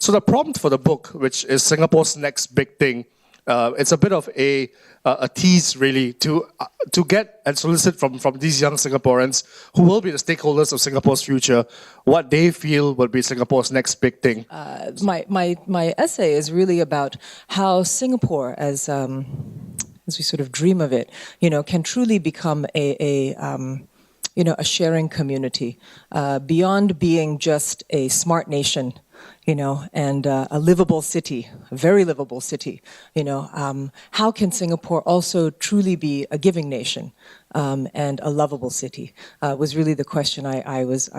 So the prompt for the book, which is Singapore's next big thing, it's a bit of a tease, really, to get and solicit from these young Singaporeans who will be the stakeholders of Singapore's future, what they feel will be Singapore's next big thing. My essay is really about how Singapore, as we sort of dream of it, can truly become a sharing community, beyond being just a smart nation, and a livable city, a very livable city. How can Singapore also truly be a giving nation and a lovable city? Was really the question I was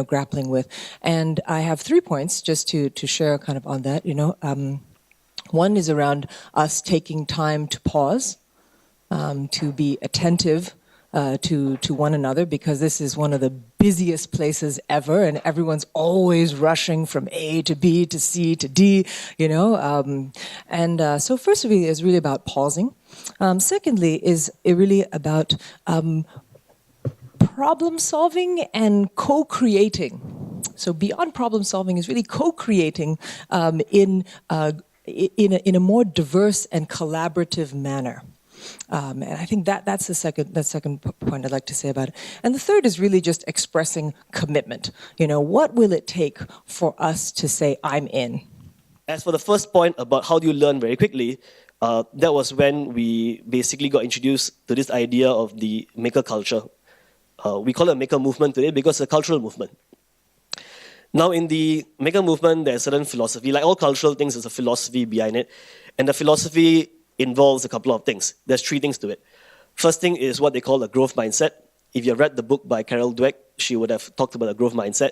grappling with. And I have 3 points just to share kind of on that. One is around us taking time to pause, to be attentive to one another, because this is one of the busiest places ever, and everyone's always rushing from A to B to C to D, So first of all, is really about pausing. Secondly, is it really about problem solving and co-creating. So beyond problem solving is really co-creating in a more diverse and collaborative manner. And I think that's the second point I'd like to say about it. And the third is really just expressing commitment. What will it take for us to say, I'm in? As for the first point about how do you learn very quickly, that was when we basically got introduced to this idea of the maker culture. We call it a maker movement today because it's a cultural movement. Now, in the maker movement, there's a certain philosophy. Like all cultural things, there's a philosophy behind it. And the philosophy involves a couple of things. There's 3 things to it. First thing is what they call a growth mindset. If you read the book by Carol Dweck, she would have talked about a growth mindset.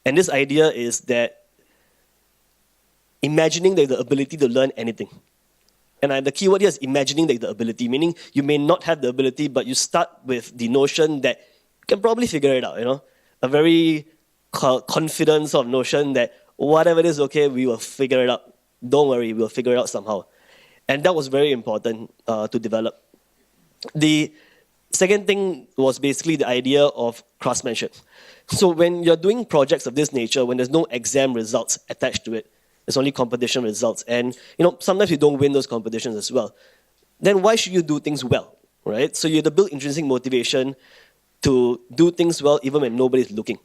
And this idea is that imagining that the ability to learn anything. And the key word here is imagining that the ability, meaning you may not have the ability, but you start with the notion that you can probably figure it out, A very confident sort of notion that whatever it is, okay, we will figure it out. Don't worry, we'll figure it out somehow. And that was very important to develop. The second thing was basically the idea of craftsmanship. So when you're doing projects of this nature, when there's no exam results attached to it, there's only competition results. And sometimes you don't win those competitions as well. Then why should you do things well, right? So you have to build intrinsic motivation to do things well even when nobody's looking.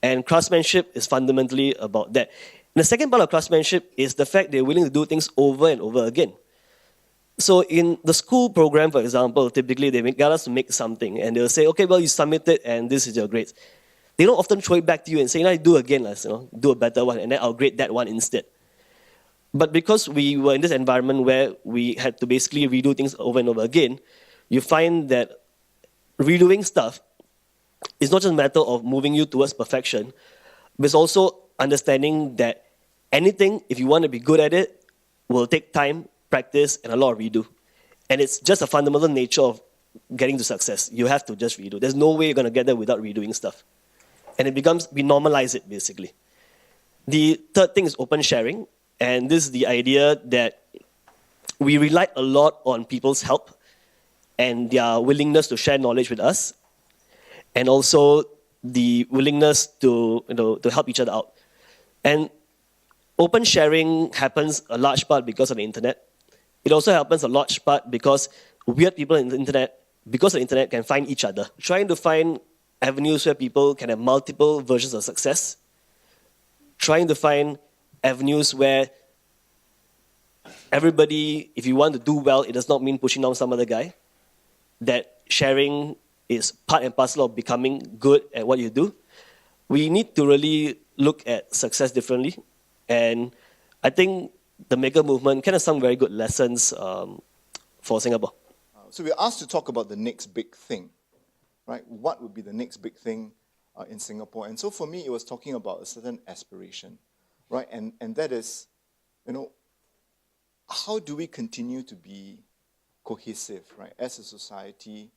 And craftsmanship is fundamentally about that. And the second part of craftsmanship is the fact they're willing to do things over and over again. So in the school program, for example, typically they get us to make something and they'll say, okay, well, you submit it and this is your grades. They don't often throw it back to you and say, do again, do a better one, and then I'll grade that one instead. But because we were in this environment where we had to basically redo things over and over again, you find that redoing stuff is not just a matter of moving you towards perfection, but it's also understanding that anything, if you want to be good at it, will take time, practice, and a lot of redo. And it's just a fundamental nature of getting to success. You have to just redo. There's no way you're going to get there without redoing stuff. And we normalize it, basically. The third thing is open sharing. And this is the idea that we rely a lot on people's help and their willingness to share knowledge with us, and also the willingness to help each other out. And open sharing happens a large part because of the internet. It also happens a large part because weird people on the internet, because of the internet, can find each other. Trying to find avenues where people can have multiple versions of success. Trying to find avenues where everybody, if you want to do well, it does not mean pushing down some other guy. That sharing is part and parcel of becoming good at what you do. We need to really look at success differently. And I think the maker movement kind of some very good lessons for Singapore. So we're asked to talk about the next big thing, right? What would be the next big thing in Singapore? And so for me, it was talking about a certain aspiration, right? And that is, how do we continue to be cohesive, right, as a society,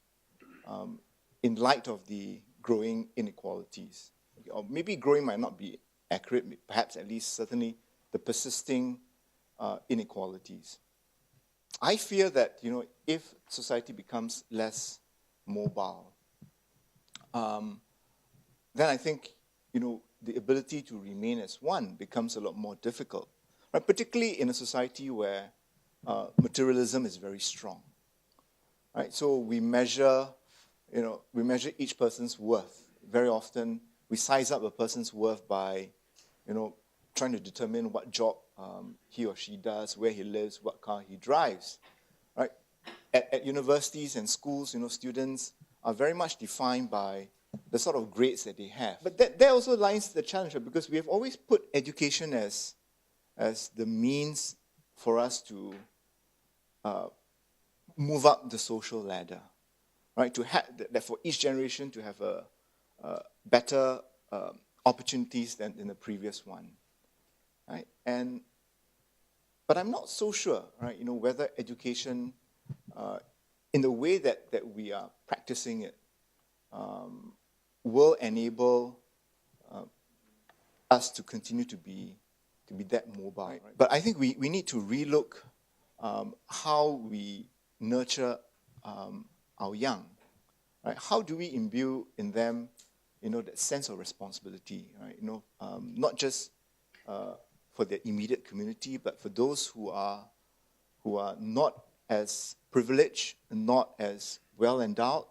in light of the growing inequalities? Or maybe growing might not be accurate, perhaps at least certainly the persisting inequalities. I fear that, if society becomes less mobile, then I think, the ability to remain as one becomes a lot more difficult, right? Particularly in a society where materialism is very strong, right? So we measure each person's worth. Very often, we size up a person's worth by, trying to determine what job he or she does, where he lives, what car he drives, right? At universities and schools, students are very much defined by the sort of grades that they have. But that also lies the challenge, because we have always put education as the means for us to move up the social ladder, right? To have that for each generation to have a better opportunities than in the previous one, right? But I'm not so sure, right? Whether education, in the way that we are practicing it, will enable us to continue to be that mobile. Right? But I think we need to relook how we nurture our young. Right? How do we imbue in them, that sense of responsibility? Right? Not just for their immediate community, but for those who are not as privileged, not as well endowed,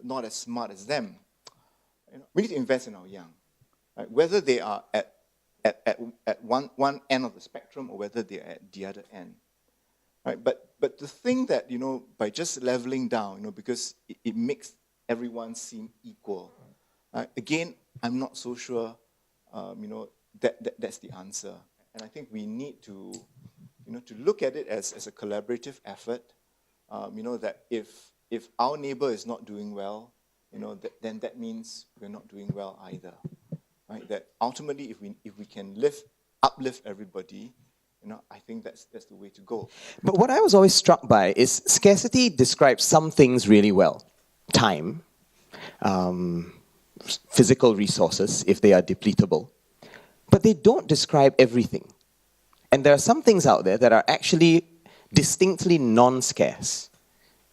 not as smart as them. We need to invest in our young, right? Whether they are at one end of the spectrum or whether they are at the other end, right? But the thing that by just leveling down, because it makes everyone seem equal. Again, I'm not so sure, that's the answer, and I think we need to look at it as a collaborative effort. That if our neighbor is not doing well, then that means we're not doing well either, right? That ultimately, if we can uplift everybody, I think that's the way to go. But what I was always struck by is scarcity describes some things really well. Time, physical resources, if they are depletable. But they don't describe everything. And there are some things out there that are actually distinctly non-scarce.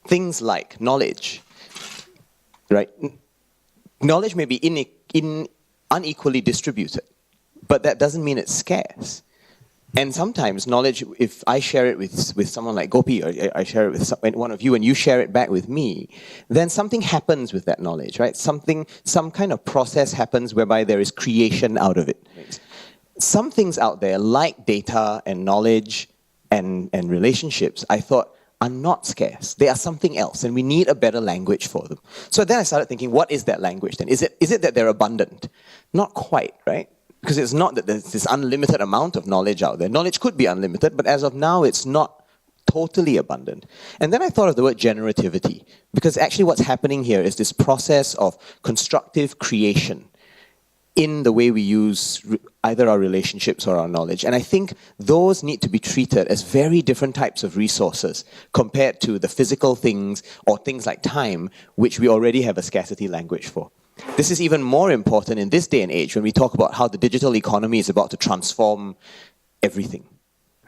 Things like knowledge, right? Knowledge may be unequally distributed, but that doesn't mean it's scarce. And sometimes knowledge, if I share it with someone like Gopi, or I share it with one of you, and you share it back with me, then something happens with that knowledge, right? Some kind of process happens whereby there is creation out of it. Some things out there, like data and knowledge and relationships, I thought are not scarce. They are something else, and we need a better language for them. So then I started thinking, what is that language then? Is it that they're abundant? Not quite, right? Because it's not that there's this unlimited amount of knowledge out there. Knowledge could be unlimited, but as of now, it's not totally abundant. And then I thought of the word generativity, because actually what's happening here is this process of constructive creation in the way we use either our relationships or our knowledge. And I think those need to be treated as very different types of resources compared to the physical things or things like time, which we already have a scarcity language for. This is even more important in this day and age when we talk about how the digital economy is about to transform everything,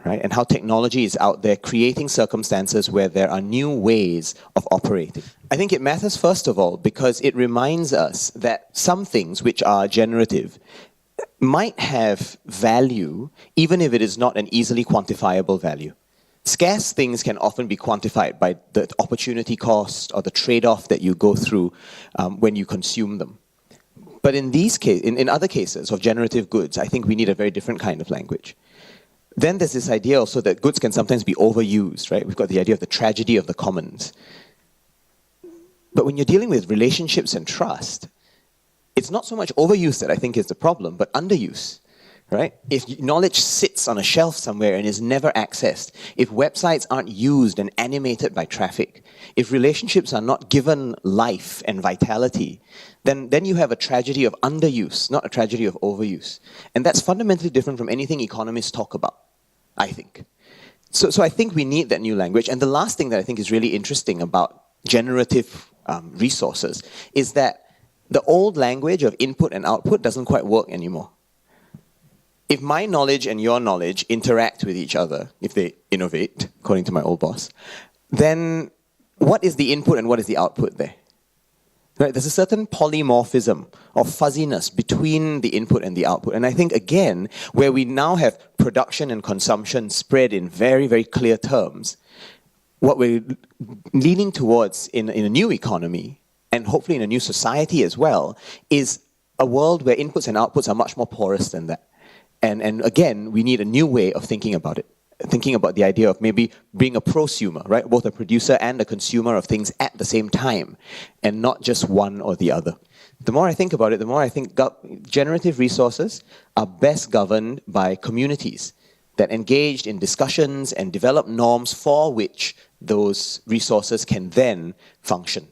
right? And how technology is out there creating circumstances where there are new ways of operating. I think it matters first of all because it reminds us that some things which are generative might have value even if it is not an easily quantifiable value. Scarce things can often be quantified by the opportunity cost or the trade-off that you go through when you consume them. But in other cases of generative goods, I think we need a very different kind of language. Then there's this idea also that goods can sometimes be overused, right? We've got the idea of the tragedy of the commons. But when you're dealing with relationships and trust, it's not so much overuse that I think is the problem, but underuse. Right? If knowledge sits on a shelf somewhere and is never accessed, if websites aren't used and animated by traffic, if relationships are not given life and vitality, then you have a tragedy of underuse, not a tragedy of overuse. And that's fundamentally different from anything economists talk about, I think. So I think we need that new language. And the last thing that I think is really interesting about generative resources is that the old language of input and output doesn't quite work anymore. If my knowledge and your knowledge interact with each other, if they innovate, according to my old boss, then what is the input and what is the output there? Right? There's a certain polymorphism or fuzziness between the input and the output. And I think, again, where we now have production and consumption spread in very, very clear terms, what we're leaning towards in a new economy, and hopefully in a new society as well, is a world where inputs and outputs are much more porous than that. And again, we need a new way of thinking about it. Thinking about the idea of maybe being a prosumer, right? Both a producer and a consumer of things at the same time, and not just one or the other. The more I think about it, the more I think generative resources are best governed by communities that engaged in discussions and develop norms for which those resources can then function.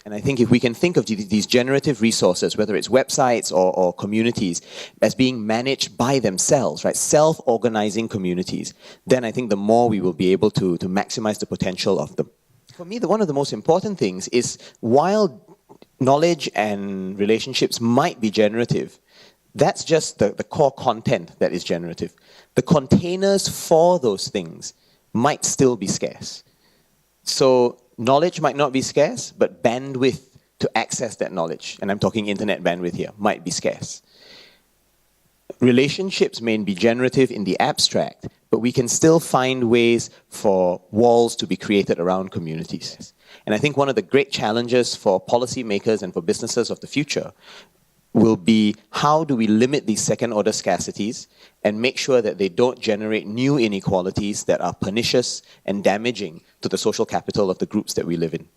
And I think if we can think of these generative resources, whether it's websites or communities, as being managed by themselves, right, self-organizing communities, then I think the more we will be able to maximize the potential of them. For me, one of the most important things is while knowledge and relationships might be generative, that's just the core content that is generative. The containers for those things might still be scarce. So knowledge might not be scarce, but bandwidth to access that knowledge, and I'm talking internet bandwidth here, might be scarce. Relationships may be generative in the abstract, but we can still find ways for walls to be created around communities. And I think one of the great challenges for policymakers and for businesses of the future will be how do we limit these second-order scarcities and make sure that they don't generate new inequalities that are pernicious and damaging to the social capital of the groups that we live in.